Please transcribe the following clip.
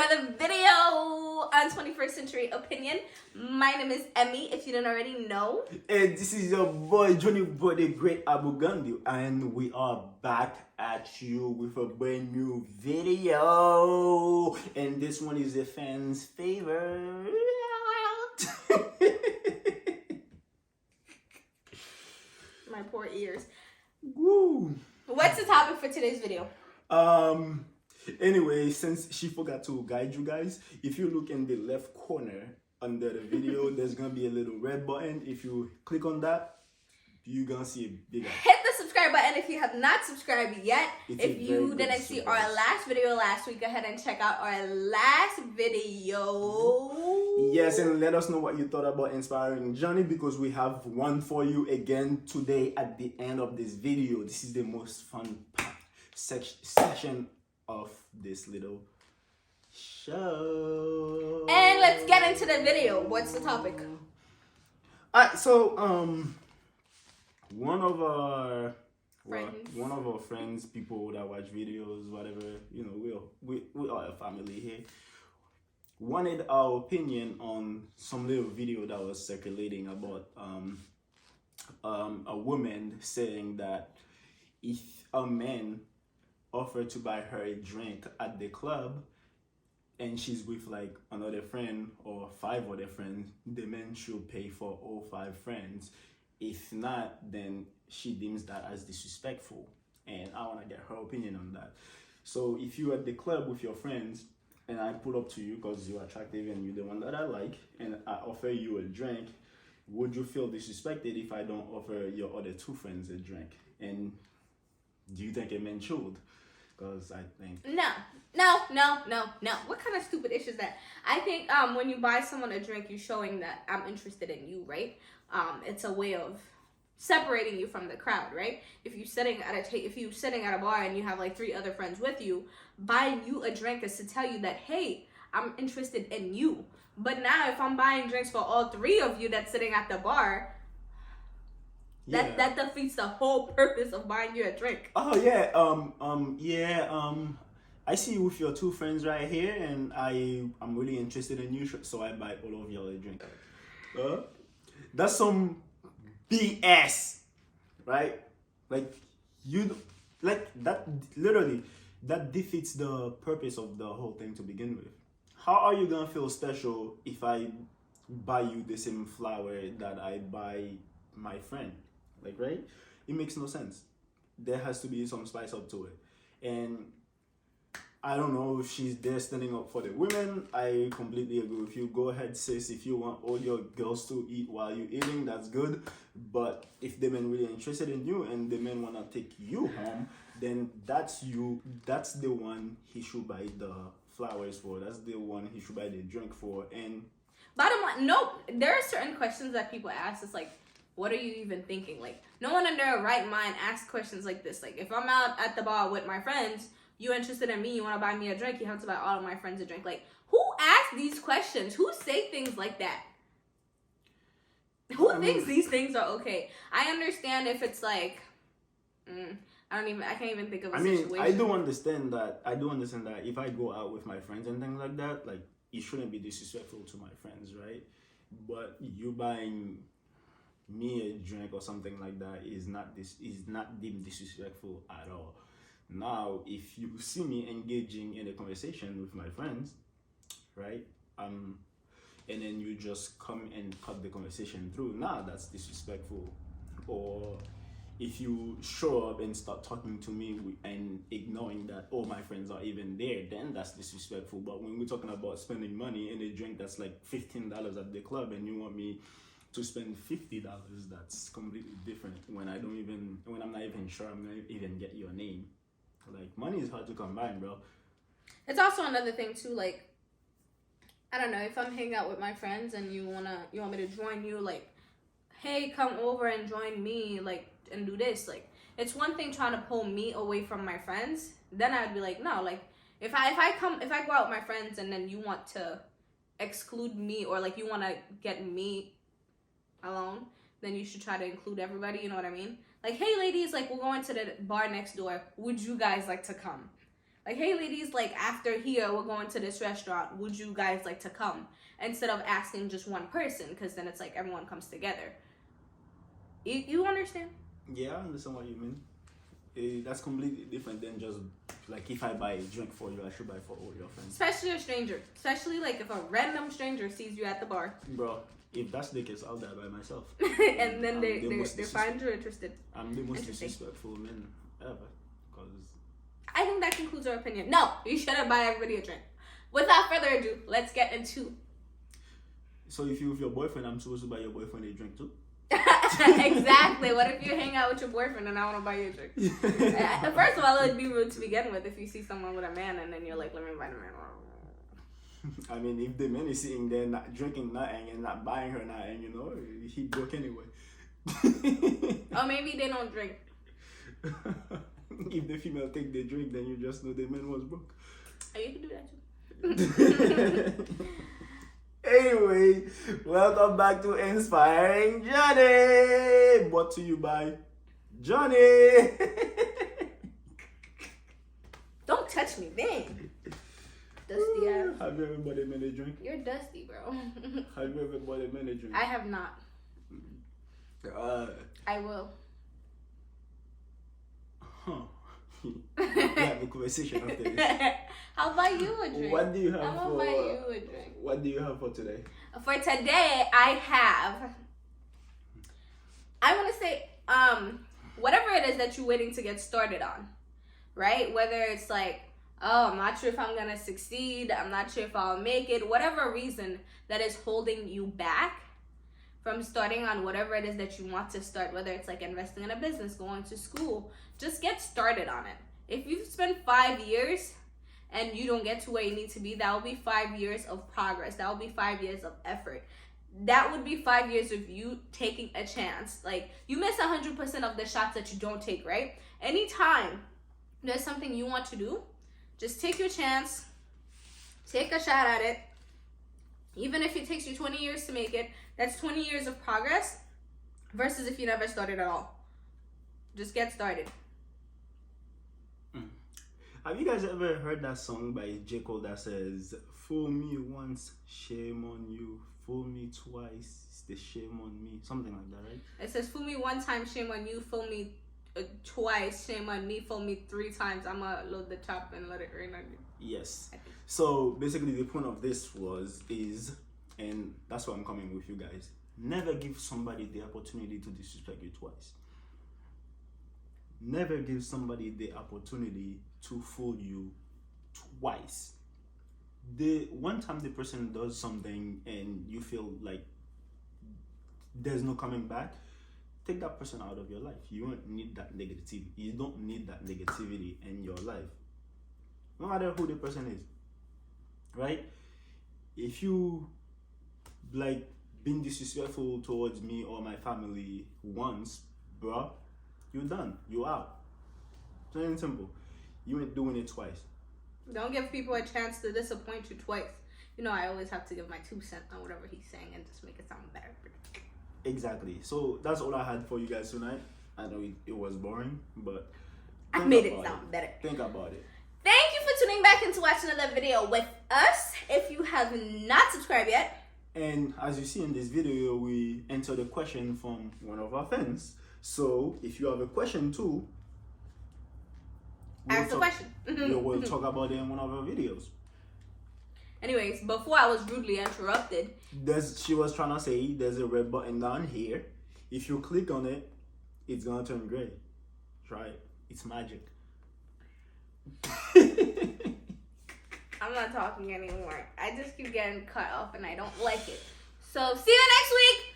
another video on 21st Century Opinion. My name is Emmy, if you didn't already know. And this is your boy Johnny Boy, the Great Abu Gandhi, and we are back at you with a brand new video. And this one is a fan's favorite. My poor ears. Woo. What's the topic for today's video? Anyway, since she forgot to guide you guys, if you look in the left corner under the video, there's gonna be a little red button. If you click on that, you're gonna see a bigger. Hit the subscribe button if you have not subscribed yet. It's if you didn't see our last video last week, go ahead and check out our last video. Yes, and let us know what you thought about Inspiring Johnny, because we have one for you again today at the end of this video. This is the most fun section of this little show. And let's get into the video. What's the topic? Alright, so one of our friends, people that watch videos, whatever, you know, we are a family here, wanted our opinion on some little video that was circulating about a woman saying that if a man offered to buy her a drink at the club and she's with like another friend or 5 other friends, the man should pay for all 5 friends. If not, then she deems that as disrespectful, and I want to get her opinion on that. So if you're at the club with your friends and I pull up to you because you're attractive and you're the one that I like, and I offer you a drink, would you feel disrespected if I don't offer your other 2 friends a drink? And do you think a man should? Because I think No. What kind of stupid issue is that? I think when you buy someone a drink, you're showing that I'm interested in you, right? It's a way of separating you from the crowd, right? If you're sitting at a bar and you have like 3 other friends with you, buying you a drink is to tell you that, hey, I'm interested in you. But now if I'm buying drinks for all 3 of you that's sitting at the bar, that defeats the whole purpose of buying you a drink. Oh yeah, I see you with your 2 friends right here, and I'm really interested in you, so I buy all of y'all a drink. That's some BS, right? Like that literally that defeats the purpose of the whole thing to begin with. How are you gonna feel special if I buy you the same flower that I buy my friend? Like, right? It makes no sense. There has to be some spice up to it. And I don't know if she's there standing up for the women. I completely agree with you. Go ahead, sis. If you want all your girls to eat while you're eating, that's good. But if the men really interested in you and the men want to take you home, then that's you. That's the one he should buy the flowers for. That's the one he should buy the drink for. And bottom line, no, there are certain questions that people ask. It's like, what are you even thinking? Like, no one in their right mind asks questions like this. Like, if I'm out at the bar with my friends, you interested in me, you want to buy me a drink, you have to buy all of my friends a drink. Like, who asks these questions? Who say things like that? Who thinks these things are okay? I understand if it's like, I can't even think of a situation. I do understand that if I go out with my friends and things like that, like, it shouldn't be disrespectful to my friends, right? But you buying me a drink or something like that is not deemed disrespectful at all. Now, if you see me engaging in a conversation with my friends, right, and then you just come and cut the conversation through, that's disrespectful. Or if you show up and start talking to me and ignoring that all my friends are even there, then that's disrespectful. But when we're talking about spending money in a drink that's like $15 at the club, and you want me to spend $50, that's completely different. When I'm not even sure I'm gonna even get your name. Like, money is hard to come by, bro. It's also another thing too. Like, I don't know, if I'm hanging out with my friends and you want me to join you, like, hey, come over and join me, like, and do this. Like, it's one thing trying to pull me away from my friends. Then I'd be like, no. Like, if I go out with my friends and then you want to exclude me, or like you want to get me alone, then you should try to include everybody. You know what I mean? Like, hey ladies, like, we're going to the bar next door, would you guys like to come? Like, hey, ladies, like, after here, we're going to this restaurant. Would you guys like to come? Instead of asking just one person, because then it's like everyone comes together. You understand? Yeah, I understand what you mean. That's completely different than just like if I buy a drink for you, I should buy for all your friends. Especially a stranger. Especially like if a random stranger sees you at the bar. Bro, if that's the case, I'll die by myself. And then they find you interested. I'm the most disrespectful man ever. Cause I think that concludes our opinion. No, you shouldn't buy everybody a drink. Without further ado, let's get into. So if you with your boyfriend, I'm supposed to buy your boyfriend a drink too? Exactly. What if you hang out with your boyfriend and I want to buy you a drink? First of all, it would be rude to begin with if you see someone with a man and then you're like, let me buy the man. I mean, if the man is sitting there not drinking nothing and not buying her nothing, you know, he broke anyway. Or maybe they don't drink. If the female take the drink, then you just know the man was broke. Oh, you can do that too. Anyway, welcome back to Inspiring Johnny. Brought to you by Johnny. Don't touch me, dang. Dusty ass. Have you ever bought a man a drink? You're dusty, bro. Have you ever bought a man a drink? I have not. I will. Huh. We have a conversation after this. How about you a drink? What do you have How for? about you a drink? What do you have for today? For today, I want to say, whatever it is that you're waiting to get started on, right? Whether it's like, oh, I'm not sure if I'm gonna succeed, I'm not sure if I'll make it, whatever reason that is holding you back from starting on whatever it is that you want to start, whether it's like investing in a business, going to school, just get started on it. If you've spent 5 years and you don't get to where you need to be, that will be 5 years of progress. That will be 5 years of effort. That would be 5 years of you taking a chance. Like, you miss 100% of the shots that you don't take, right? Anytime there's something you want to do, just take your chance, take a shot at it. Even if it takes you 20 years to make it, that's 20 years of progress versus if you never started at all. Just get started. Have you guys ever heard that song by J. Cole that says, "Fool me once, shame on you. Fool me twice, it's the shame on me." Something like that, right? It says, fool me one time, shame on you. Fool me twice, shame on me. Fool me 3 times, I'ma load the top and let it rain on you. Yes. So basically the point of this is, and that's why I'm coming with you guys, never give somebody the opportunity to disrespect you twice. Never give somebody the opportunity to fool you twice. The one time the person does something and you feel like there's no coming back, take that person out of your life. You don't need that negativity. You don't need that negativity in your life. No matter who the person is. Right? If you like been disrespectful towards me or my family once, bro, you're done. You're out. Plain and simple. You ain't doing it twice. Don't give people a chance to disappoint you twice. You know, I always have to give my 2 cents on whatever he's saying and just make it sound better. Exactly. So that's all I had for you guys tonight. I know it was boring, but I made it sound better. Think about it. Thank you for tuning back in to watch another video with us. If you have not subscribed yet. And as you see in this video, we answered a question from one of our fans. So if you have a question too, ask the question. We will talk about it in one of our videos. Anyways, before I was rudely interrupted. She was trying to say there's a red button down here. If you click on it, it's gonna turn gray. Try it. It's magic. I'm not talking anymore. I just keep getting cut off and I don't like it. So see you next week.